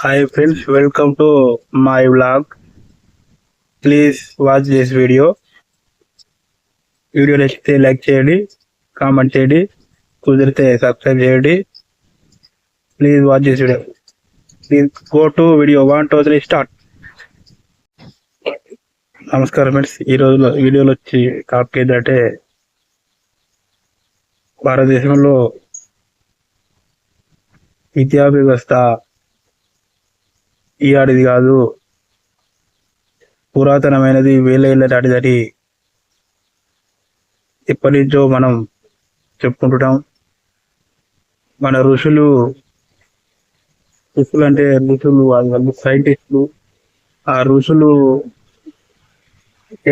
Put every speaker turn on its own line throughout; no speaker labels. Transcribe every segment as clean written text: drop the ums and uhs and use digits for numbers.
Hi friends, welcome to my vlog. Please watch this video. Video నచ్చితే like చేయండి, comment చేయండి, కుదిరితే subscribe చేయండి. Please watch this video. Please go to video 1 2 3 start. నమస్కారం friends, ఈ రోజు వీడియోలో వచ్చి టాపిక్ ఏంటంటే భారతదేశంలో విద్యా వ్యవస్థ ఈనాటిది కాదు, పురాతనమైనది, వేల ఏళ్ళ నాటిదని ఎప్పటి నుంచో మనం చెప్పుకుంటున్నాం. మన ఋషులు అంటే వాళ్ళు సైంటిస్టులు. ఆ ఋషులు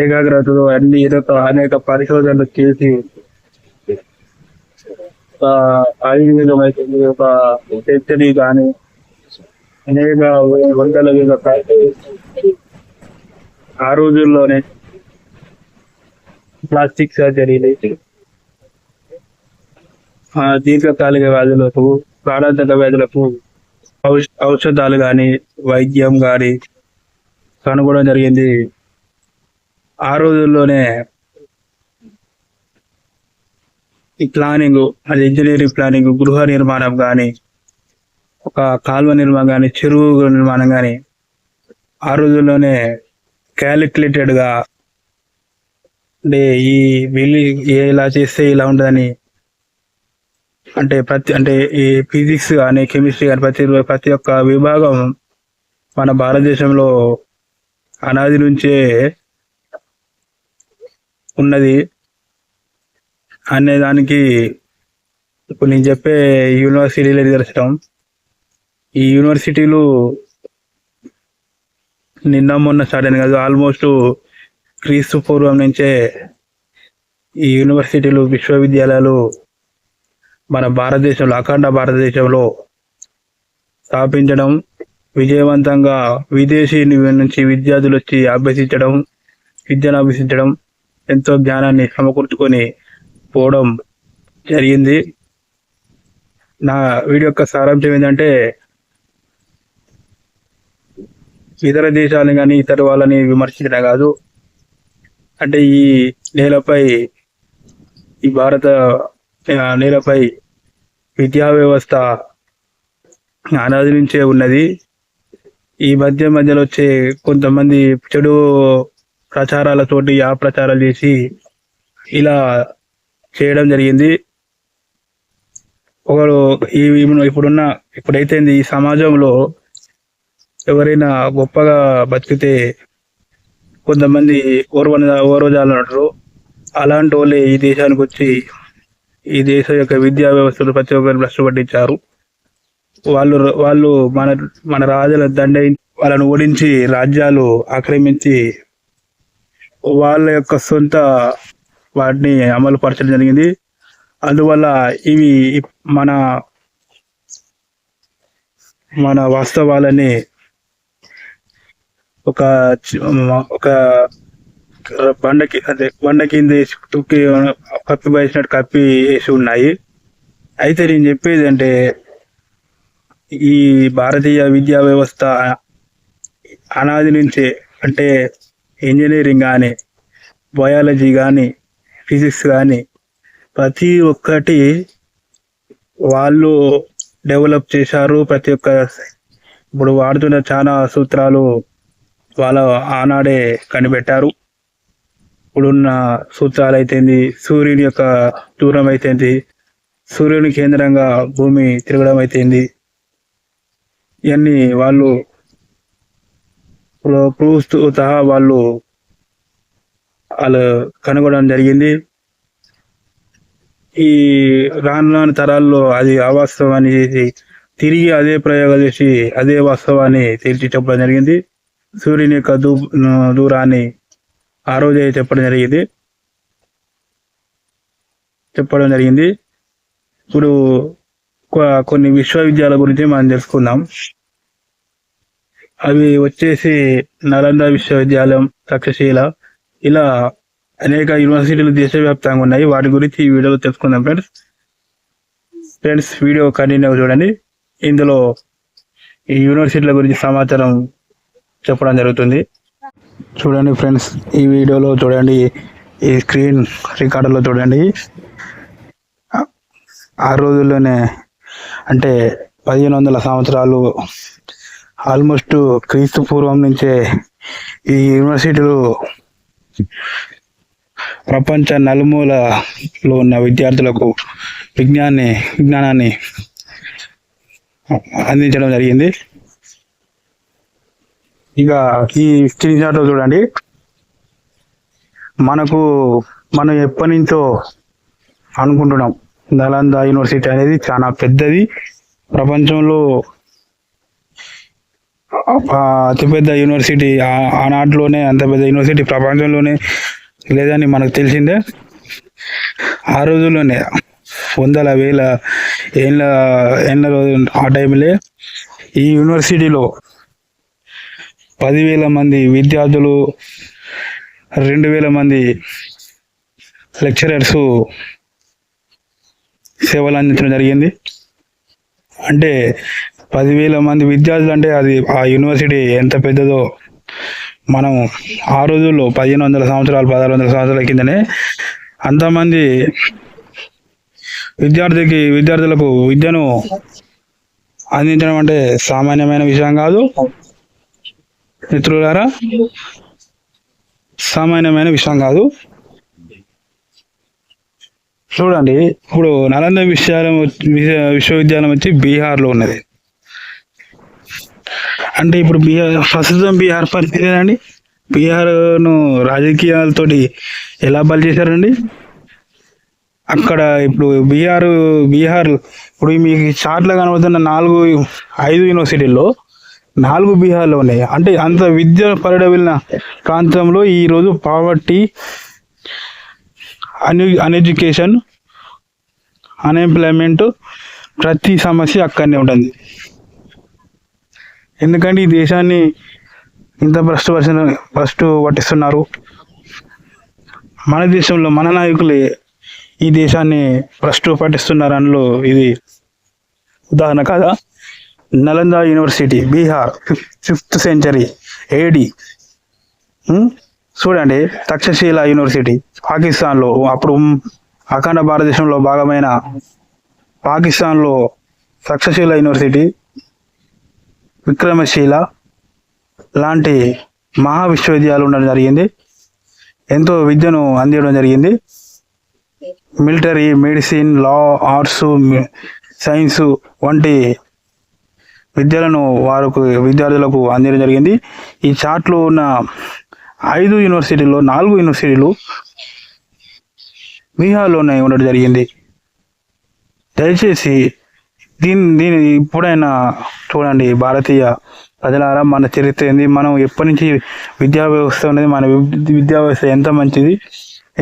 ఏకాగ్రతలో అన్ని అనేక పరిశోధనలు చేసి ఒక ఆయుర్వేదమైతే ఒక సెంచరీ కానీ అనేక వందల ఆ రోజుల్లోనే ప్లాస్టిక్ సర్జరీలు, దీర్ఘకాలిక వ్యాధులకు, ప్రాణాంతక వ్యాధులకు ఔషధాలు కానీ వైద్యం కానీ కనుగొనడం జరిగింది. ఆ రోజుల్లోనే ఈ ప్లానింగ్, అది ఇంజనీరింగ్ ప్లానింగ్, గృహ నిర్మాణం కానీ, ఒక కాలువ నిర్మాణం కానీ, చెరువు నిర్మాణం కానీ ఆ రోజుల్లోనే క్యాలిక్యులేటెడ్గా, అంటే ఈ వెళ్ళి ఇలా చేస్తే ఇలా ఉంటుందని, అంటే ఈ ఫిజిక్స్ కానీ కెమిస్ట్రీ కానీ ప్రతి ఒక్క విభాగం మన భారతదేశంలో అనాది నుంచే ఉన్నది అనే దానికి ఇప్పుడు నేను చెప్పే యూనివర్సిటీలు నిదర్శనం. ఈ యూనివర్సిటీలు నిన్న మొన్న స్టార్ట్ అయిన కాదు, ఆల్మోస్ట్ క్రీస్తు పూర్వం నుంచే ఈ యూనివర్సిటీలు, విశ్వవిద్యాలయాలు మన భారతదేశంలో, అఖండ భారతదేశంలో స్థాపించడం, విజయవంతంగా విదేశీ నుంచి విద్యార్థులు వచ్చి విద్యను అభ్యసించడం, ఎంతో జ్ఞానాన్ని సమకూర్చుకొని పోవడం జరిగింది. నా వీడియో యొక్క సారాంశం ఏంటంటే, ఇతర దేశాలను కానీ ఇతర వాళ్ళని విమర్శించడం కాదు, అంటే ఈ నేలపై, ఈ భారత నేలపై విద్యా వ్యవస్థ అనాది నుంచే ఉన్నది. ఈ మధ్యలో వచ్చే కొంతమంది చెడు ప్రచారాలతోటి ప్రచారాలు చేసి ఇలా చేయడం జరిగింది. ఒకరు ఇప్పుడైతే ఈ సమాజంలో ఎవరైనా గొప్పగా బతికితే కొంతమంది ఓర్వజాలన్నారు. అలాంటి వాళ్ళే ఈ దేశానికి వచ్చి ఈ దేశం యొక్క విద్యా వ్యవస్థను ప్రతి ఒక్కరు నష్టపట్టించారు. వాళ్ళు మన రాజుల వాళ్ళను ఓడించి రాజ్యాలు ఆక్రమించి వాళ్ళ యొక్క సొంత వాటిని అమలు పరచడం జరిగింది. అందువల్ల ఇవి మన వాస్తవాలని ఒక బండ కింద తుక్కి కప్పి వేసినట్టు కప్పి వేసి ఉన్నాయి. అయితే నేను చెప్పేది అంటే, ఈ భారతీయ విద్యా వ్యవస్థ అనాది నుంచే, అంటే ఇంజనీరింగ్ కానీ, బయాలజీ కానీ, ఫిజిక్స్ కానీ ప్రతి ఒక్కటి వాళ్ళు డెవలప్ చేశారు. ప్రతి ఒక్క ఇప్పుడు వాడుతున్న చాలా సూత్రాలు వాళ్ళ ఆనాడే కనిపెట్టారు. ఇప్పుడున్న సూత్రాలు అయితేంది, సూర్యుని యొక్క దూరం అయితేంది, సూర్యుని కేంద్రంగా భూమి తిరగడం అయితేంది, ఇవన్నీ వాళ్ళు ప్రూఫ్తో సహా వాళ్ళు కనుగొనడం జరిగింది. ఈ రాను తరాల్లో అది అవాస్తవాన్ని చేసి తిరిగి అదే ప్రయోగాలు చేసి అదే వాస్తవాన్ని తేల్చి చెప్పడం జరిగింది. సూర్యుని యొక్క దూరాన్ని ఆ రోజే చెప్పడం జరిగింది. ఇప్పుడు కొన్ని విశ్వవిద్యాలయాల గురించి మనం తెలుసుకుందాం. అవి వచ్చేసి నలంద విశ్వవిద్యాలయం, తక్షశిల, ఇలా అనేక యూనివర్సిటీలు దేశవ్యాప్తంగా ఉన్నాయి. వాటి గురించి ఈ వీడియోలో తెలుసుకుందాం ఫ్రెండ్స్. వీడియో కంటిన్యూ చూడండి. ఇందులో ఈ యూనివర్సిటీల గురించి సమాచారం చెప్పడం జరుగుతుంది. చూడండి ఫ్రెండ్స్, ఈ వీడియోలో చూడండి, ఈ స్క్రీన్ రికార్డులో చూడండి. ఆ రోజుల్లోనే అంటే 1500 సంవత్సరాలు ఆల్మోస్ట్ క్రీస్తు పూర్వం నుంచే ఈ యూనివర్సిటీలు ప్రపంచ నలుమూలలో ఉన్న విద్యార్థులకు విజ్ఞానాన్ని అందించడం జరిగింది. ఇక ఈ స్క్రీన్ షాట్లో చూడండి, మనం ఎప్పటి నుంచో అనుకుంటున్నాం నలంద యూనివర్సిటీ అనేది చాలా పెద్దది, ప్రపంచంలో అతిపెద్ద యూనివర్సిటీ, ఆనాటిలోనే అంత పెద్ద యూనివర్సిటీ ప్రపంచంలోనే లేదని మనకు తెలిసిందే. ఆ రోజుల్లోనే వందల వేల ఏళ్ళ ఆ టైంలో ఈ యూనివర్సిటీలో 10,000 మంది విద్యార్థులు, 2,000 మంది లెక్చరర్స్ సేవలు అందించడం జరిగింది. అంటే 10,000 మంది విద్యార్థులు అంటే అది ఆ యూనివర్సిటీ ఎంత పెద్దదో మనం ఆ రోజుల్లో 1500 సంవత్సరాలు 1600 సంవత్సరాల కిందనే అంతమంది విద్యార్థులకు విద్యను అందించడం అంటే సామాన్యమైన విషయం కాదు మిత్రులారా, సామాన్యమైన విషయం కాదు. చూడండి, ఇప్పుడు నలంద విశ్వవిద్యాలయం వచ్చి బీహార్లో ఉన్నది. అంటే ఇప్పుడు ప్రస్తుతం బీహార్ పరిస్థితి ఏదండి? బీహార్ను రాజకీయాలతోటి ఎలా బలి చేశారండి? అక్కడ ఇప్పుడు బీహార్ ఇప్పుడు మీకు చార్ట్లో కనబడుతున్న 5 యూనివర్సిటీల్లో 4 బీహార్లో ఉన్నాయి. అంటే అంత విద్య పరిడవిల్లిన ప్రాంతంలో ఈరోజు పావర్టీ, అన్ఎడ్యుకేషన్, అన్ఎంప్లాయ్మెంట్, ప్రతి సమస్య అక్కడనే ఉంటుంది. ఎందుకంటే ఈ దేశాన్ని ఇంత భ్రష్టు పట్టిస్తున్నారు. మన దేశంలో మన నాయకులే ఈ దేశాన్ని భ్రష్టు పట్టిస్తున్నారు. అందులో ఇది ఉదాహరణ కాదా? Nalanda university, Bihar, 5th century AD. చూడండి, తక్షశిల యూనివర్సిటీ పాకిస్తాన్లో, అప్పుడు అఖండ భారతదేశంలో భాగమైన పాకిస్తాన్లో తక్షశిల యూనివర్సిటీ, విక్రమశీల లాంటి మహా విశ్వవిద్యాలయాలు ఉండడం జరిగింది. ఎంతో విద్యను అందించడం జరిగింది. మిలిటరీ, మెడిసిన్, లా, ఆర్ట్స్, సైన్స్ వంటి విద్యలను విద్యార్థులకు అందించడం జరిగింది. ఈ చార్ట్లో ఉన్న 5 యూనివర్సిటీల్లో 4 యూనివర్సిటీలు బీహార్లోనే ఉండడం జరిగింది. దయచేసి దీన్ని ఇప్పుడైనా చూడండి భారతీయ ప్రజలారా, మన చరిత్ర ఏంది, మనం ఎప్పటి నుంచి విద్యా వ్యవస్థ ఉన్నది, మన విద్యా వ్యవస్థ ఎంత మంచిది,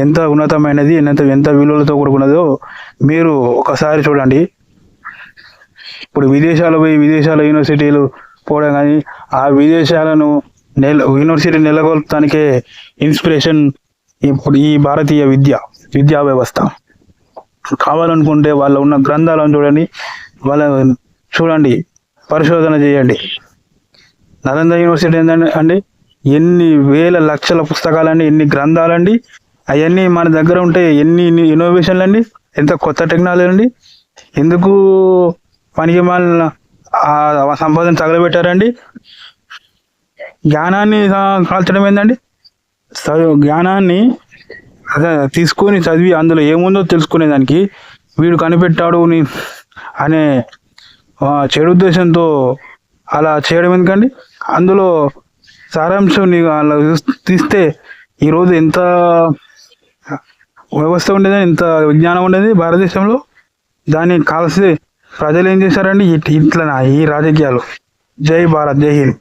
ఎంత ఉన్నతమైనది, ఎంత విలువలతో కూడుకున్నదో మీరు ఒకసారి చూడండి. ఇప్పుడు విదేశాల యూనివర్సిటీలు పోవడం కానీ, ఆ విదేశాలను యూనివర్సిటీ నెలకొల్పడానికే ఇన్స్పిరేషన్ ఇప్పుడు ఈ భారతీయ విద్యా వ్యవస్థ. కావాలనుకుంటే వాళ్ళ ఉన్న గ్రంథాలను చూడండి, పరిశోధన చేయండి. నలంద యూనివర్సిటీ ఏంటండి, ఎన్ని వేల లక్షల పుస్తకాలండి, ఎన్ని గ్రంథాలండి, అవన్నీ మన దగ్గర ఉంటే ఎన్ని ఇన్నోవేషన్లు అండి, ఎంత కొత్త టెక్నాలజీ అండి. ఎందుకు పనికి మాలిన సంపాదన తగలబెట్టారండి? జ్ఞానాన్ని కాల్చడం ఏందండి? జ్ఞానాన్ని తీసుకొని చదివి అందులో ఏముందో తెలుసుకునేదానికి వీడు కనిపెట్టాడు అనే చెడు ఉద్దేశంతో అలా చేయడం ఎందుకండి? అందులో సారాంశం అలా తీస్తే ఈరోజు ఎంత వ్యవస్థ ఉండేది, ఎంత విజ్ఞానం ఉండేది భారతదేశంలో. దాన్ని కాల్సి ప్రజలు ఏం చేశారండి? ఇట్లా ఈ రాజకీయాలు. జై భారత్, జై హింద్.